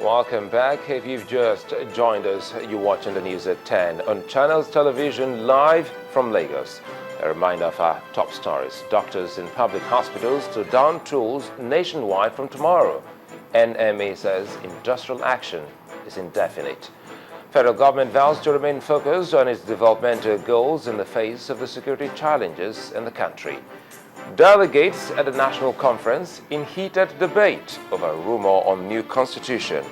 Welcome back. If you've just joined us, you're watching the news at 10 on Channels Television live from Lagos. A reminder of our top stories. Doctors in public hospitals to down tools nationwide from tomorrow. NMA says industrial action is indefinite. Federal government vows to remain focused on its developmental goals in the face of the security challenges in the country. Delegates at the national conference in heated debate over rumor on new constitution.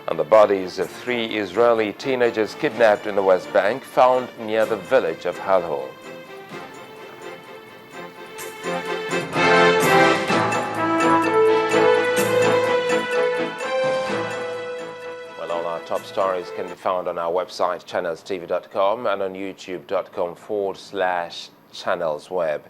And the bodies of 3 Israeli teenagers kidnapped in the West Bank found near the village of Halhol. Well, all our top stories can be found on our website, ChannelsTv.com, and on YouTube.com/channelsweb.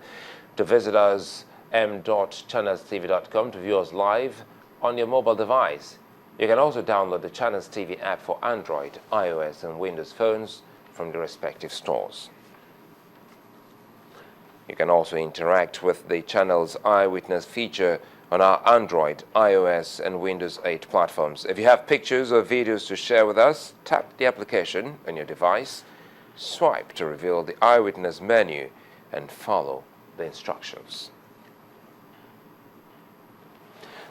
To visit us, m.channelstv.com to view us live on your mobile device. You can also download the Channels TV app for Android, iOS, and Windows phones from the respective stores. You can also interact with the Channels Eyewitness feature on our Android, iOS, and Windows 8 platforms. If you have pictures or videos to share with us, tap the application on your device, swipe to reveal the Eyewitness menu, and follow the instructions.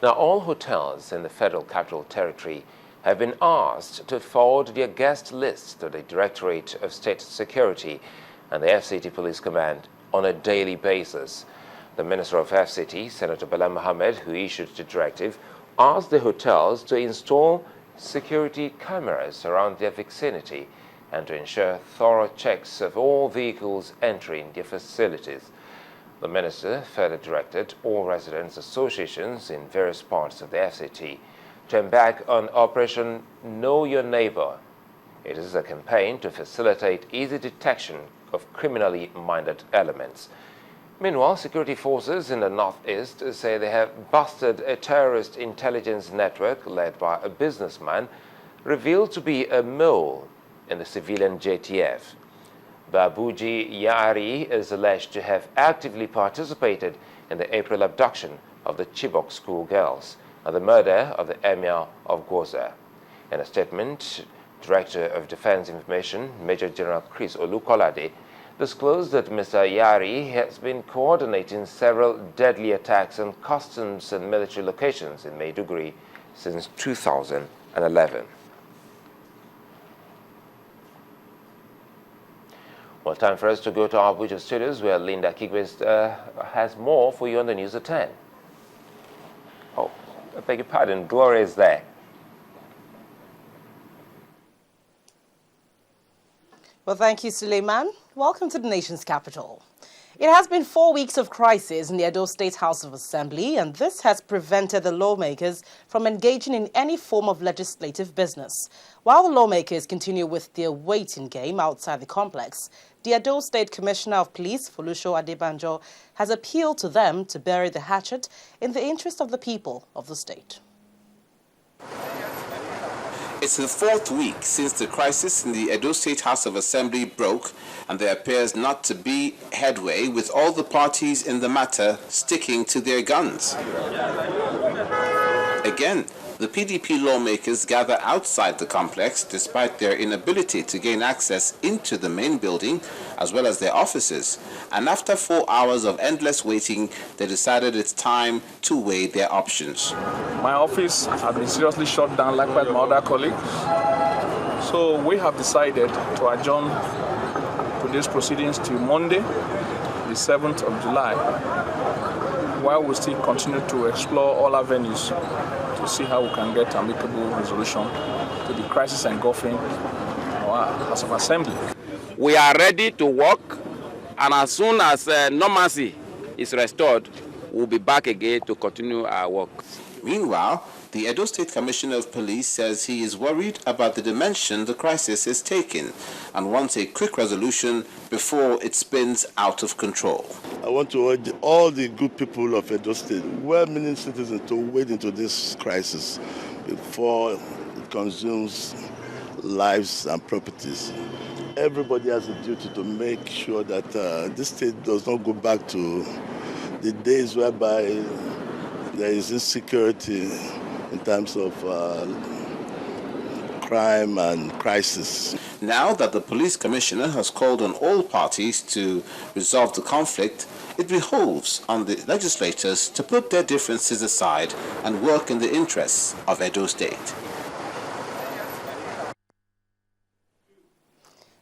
Now, all hotels in the Federal Capital Territory have been asked to forward their guest lists to the Directorate of State Security and the FCT Police Command on a daily basis. The Minister of FCT, Senator Bala Mohammed, who issued the directive, asked the hotels to install security cameras around their vicinity and to ensure thorough checks of all vehicles entering their facilities. The minister further directed all residents' associations in various parts of the FCT to embark on Operation Know Your Neighbor. It is a campaign to facilitate easy detection of criminally minded elements. Meanwhile, security forces in the northeast say they have busted a terrorist intelligence network led by a businessman revealed to be a mole in the civilian JTF. Babuji Yari is alleged to have actively participated in the April abduction of the Chibok schoolgirls and the murder of the Emir of Goza. In a statement, Director of Defense Information, Major General Chris Olukolade, disclosed that Mr. Yari has been coordinating several deadly attacks on customs and military locations in Maiduguri since 2011. Well, time for us to go to our Abuja studios where Linda Kigwe has more for you on the news at 10. Oh, I beg your pardon, Gloria is there. Well, thank you, Suleiman. Welcome to the nation's capital. It has been 4 weeks of crisis in the Edo State House of Assembly, and this has prevented the lawmakers from engaging in any form of legislative business. While the lawmakers continue with their waiting game outside the complex, the Edo State Commissioner of Police, Folusho Adebanjo, has appealed to them to bury the hatchet in the interest of the people of the state. It's the 4th week since the crisis in the Edo State House of Assembly broke, and there appears not to be headway, with all the parties in the matter sticking to their guns. Again, the PDP lawmakers gather outside the complex despite their inability to gain access into the main building as well as their offices. And after 4 hours of endless waiting, they decided it's time to weigh their options. My office has been seriously shut down, likewise my other colleagues. So we have decided to adjourn today's proceedings till Monday, the 7th of July, while we still continue to explore all avenues to see how we can get amicable resolution to the crisis engulfing our House of Assembly. We are ready to work, and as soon as normalcy is restored, we'll be back again to continue our work. Meanwhile, the Edo State Commissioner of Police says he is worried about the dimension the crisis is taking and wants a quick resolution before it spins out of control. I want to urge all the good people of Edo State, well-meaning citizens, to wade into this crisis before it consumes lives and properties. Everybody has a duty to make sure that this state does not go back to the days whereby there is insecurity in terms of crime and crisis. Now that the police commissioner has called on all parties to resolve the conflict, it behoves on the legislators to put their differences aside and work in the interests of Edo State.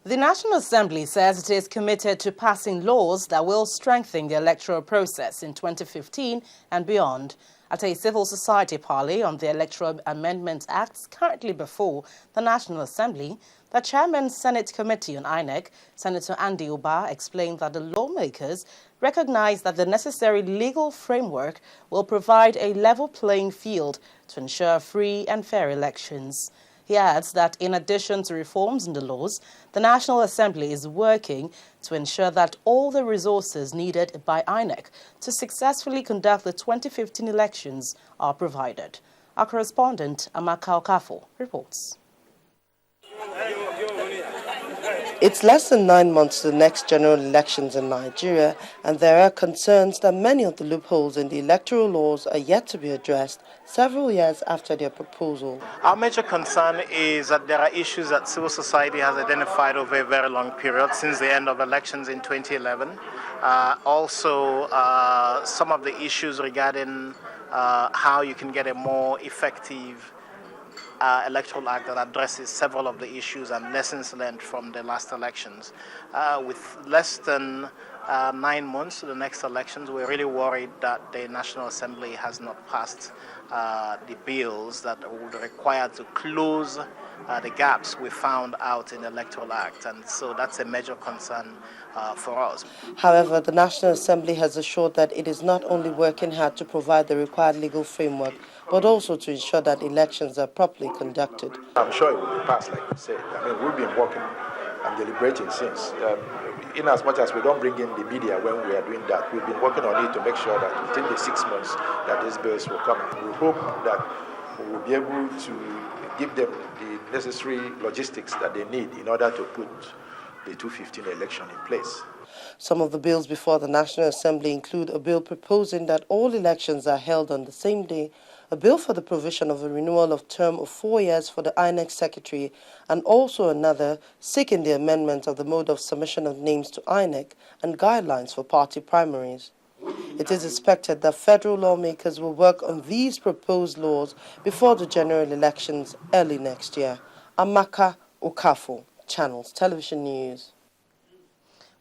The National Assembly says it is committed to passing laws that will strengthen the electoral process in 2015 and beyond. At a civil society parley on the Electoral Amendment Acts currently before the National Assembly, the Chairman Senate Committee on INEC, Senator Andy Uba, explained that the lawmakers recognize that the necessary legal framework will provide a level playing field to ensure free and fair elections. He adds that in addition to reforms in the laws, the National Assembly is working to ensure that all the resources needed by INEC to successfully conduct the 2015 elections are provided. Our correspondent, Amaka Okafo, reports. It's less than 9 months to the next general elections in Nigeria, and there are concerns that many of the loopholes in the electoral laws are yet to be addressed several years after their proposal. Our major concern is that there are issues that civil society has identified over a very long period since the end of elections in 2011. Also, some of the issues regarding how you can get a more effective Electoral Act that addresses several of the issues and lessons learned from the last elections. With less than 9 months to the next elections, we're really worried that the National Assembly has not passed the bills that would require to close the gaps we found out in the Electoral Act, and so that's a major concern for us. However, the National Assembly has assured that it is not only working hard to provide the required legal framework, but also to ensure that elections are properly conducted. I'm sure it will be passed, like you said. I mean, we've been working and deliberating since. In as much as we don't bring in the media when we are doing that, we've been working on it to make sure that within the 6 months that these bills will come. We hope that we will be able to give them the necessary logistics that they need in order to put the 2015 election in place. Some of the bills before the National Assembly include a bill proposing that all elections are held on the same day, a bill for the provision of a renewal of term of 4 years for the INEC Secretary, and also another seeking the amendment of the mode of submission of names to INEC and guidelines for party primaries. It is expected that federal lawmakers will work on these proposed laws before the general elections early next year. Amaka Okafo, Channels Television News.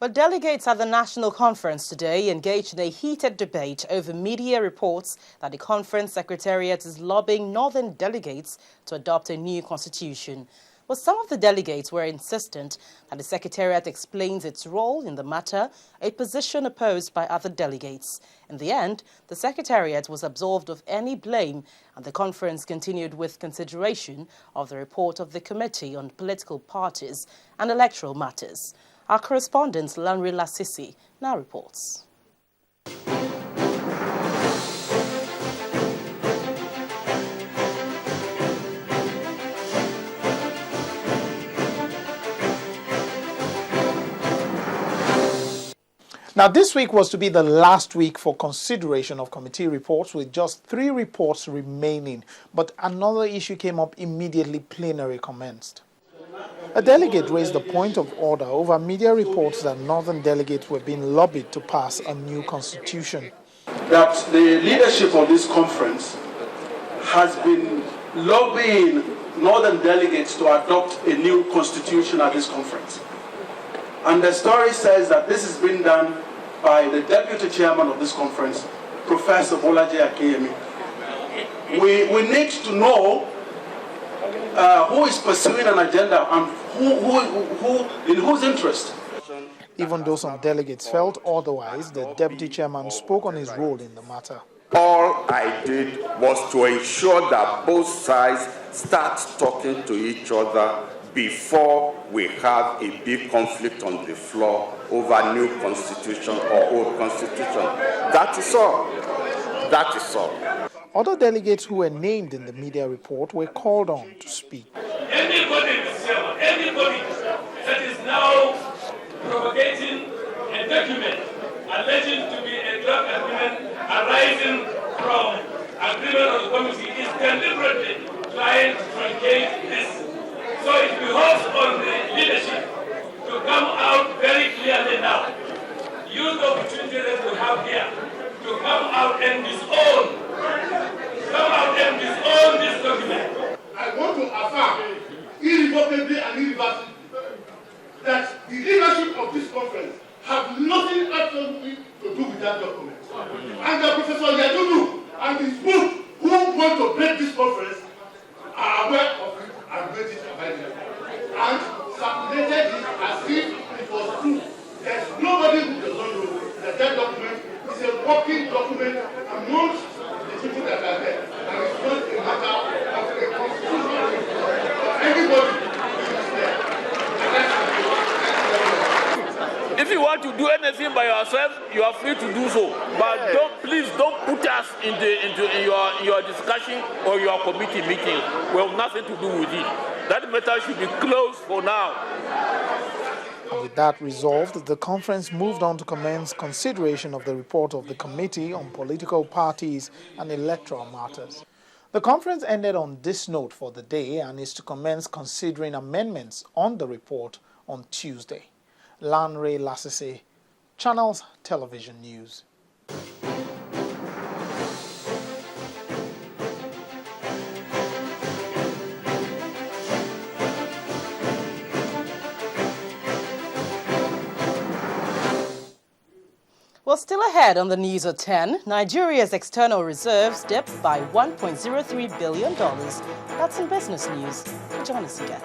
Well, delegates at the National Conference today engaged in a heated debate over media reports that the conference secretariat is lobbying northern delegates to adopt a new constitution. Well, some of the delegates were insistent that the secretariat explains its role in the matter, a position opposed by other delegates. In the end, the secretariat was absolved of any blame, and the conference continued with consideration of the report of the Committee on Political Parties and Electoral Matters. Our correspondent, Lanre Lasisi, now reports. Now, this week was to be the last week for consideration of committee reports, with just 3 reports remaining. But another issue came up immediately plenary commenced. A delegate raised a point of order over media reports that northern delegates were being lobbied to pass a new constitution. That the leadership of this conference has been lobbying northern delegates to adopt a new constitution at this conference. And the story says that this has been done by the deputy chairman of this conference, Professor Bolaji Akeyemi. We need to know who is pursuing an agenda and who in whose interest. Even though some delegates felt otherwise, the deputy chairman spoke on his role in the matter. All I did was to ensure that both sides start talking to each other before we have a big conflict on the floor over new constitution or old constitution. That is all. That is all. Other delegates who were named in the media report were called on to speak. Anybody that is now propagating a document alleging to be a draft agreement arising from agreement of the committee is deliberately trying to truncate this So it behoves on the leadership to come out very clearly now. Use the opportunity that we have here to come out and disown. This document. I want to affirm irrevocably and irreversibly that the leadership of this conference have nothing absolutely to do with that document. And Professor Yadudu and his book, who want to break this conference, are aware of it and made it available. And circulated it as if it was true. There's nobody who does not know that that document is a working document amongst the people that are there. And it's not a matter of a constitutional thing. Anybody who is there. If you want to do anything by yourself, you are free to do so. But please don't put us in your discussion or your committee meeting. We have nothing to do with it. That matter should be closed for now. With that resolved, the conference moved on to commence consideration of the report of the Committee on Political Parties and Electoral Matters. The conference ended on this note for the day and is to commence considering amendments on the report on Tuesday. Lanre Lasese, Channels Television News. Well, still ahead on the news at 10, Nigeria's external reserves dipped by $1.03 billion. That's in business news. Join us again.